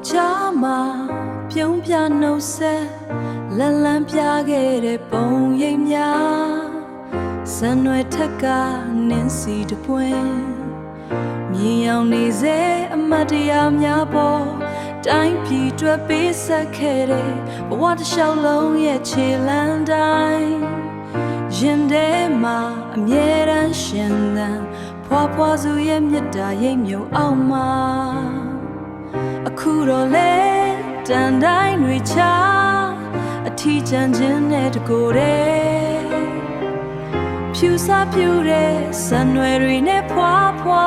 ကြားမှာပြုံးပြနှုတ်ဆက်လန်လန်ပြခဲ့တဲ့ပုံရိပ်များစံွယ်ထက်ကနင်းစီတပွင့်မြင်အောင်နေစေအမတ်တရားများပေါ်တိုင်းပြည်တွေ့ပေးဆက်ခဲ့တဲ့ဘဝတစ်လျှောက်လုံးရဲ့ခြေလမ်းတိုင်းရင်ထဲမှာအမြဲတမ်းရှင်သန်ဖွာဖွာစုရဲ့မြတ်တာရိပ်မြုံအောင်မှာအခုတော့လေတန်တိုင်းတွေချအထီးကျန်ခြင်းနဲ့တကိုယ်တည်းဖြူစားပြူတဲ့စံွယ်တွေနဲ့ဖွာဖွာ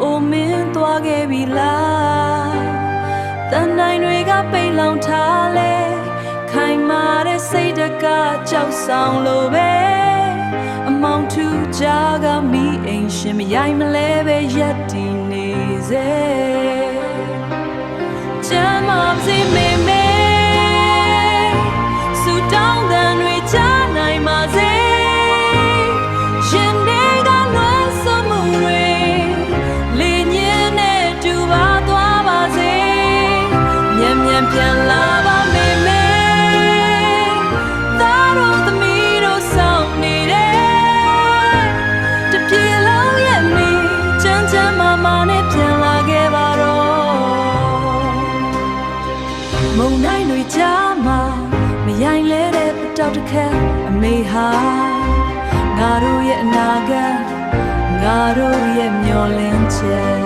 အိုမင်းသွားခဲ့ပြီလားတန်တိုင်းတွေကပိတ်လောင်ထားလဲခိုင်မာတဲ့စိတ်တကကြောက်ဆောင်လို့ပဲအမောင်ထူကြားကမိအိမ်ရှင်မရိုင်းမလဲပဲရက်တည်နေစေကျမ်းမာစီမေမေစူတောင်းတဲ့တွေချနိုင်ပါစေရှင်တွေကလွန်စွမှုတွေလေညင်းနဲ့တူပါသွားပါစေမြန်မြန်ပြန်လာပါမေမေသားတို့သမီးတို့ဆောင်နေတယ်တပြေလုံးရဲ့မီချမ်းချမ်းမာမာနဲ့ပြန်လာခဲ့ပါတော့မုံတိုင်းတွေကြားမှာမရိုင်းလဲတဲ့ပတောက်တစ်ခါအမေဟာငါတို့ရဲ့အနာဂတ်ငါတို့ရဲ့မျှော်လင့်ချက်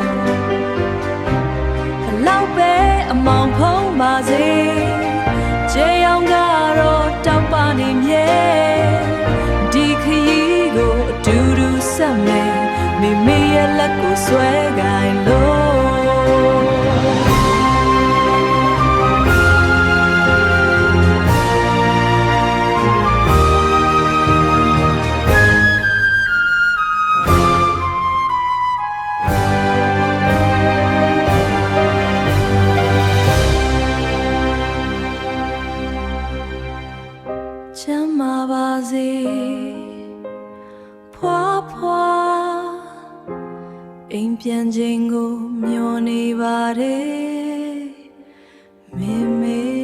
ဘလောက်ပဲအမောင်ဖုံးပါစေခြေအောင်ကတော့တောက်ပါနေမြဲဒီခရီးကိုအတူတူဆက်မယ်မိမိရဲ့လက်ကိုဆွဲကိုင်လို့ချမ်းသာပါစေဖွာဖွာအိမ်ပြန်ချိန်ကိုမျှော်နေပါတယ်မေမေ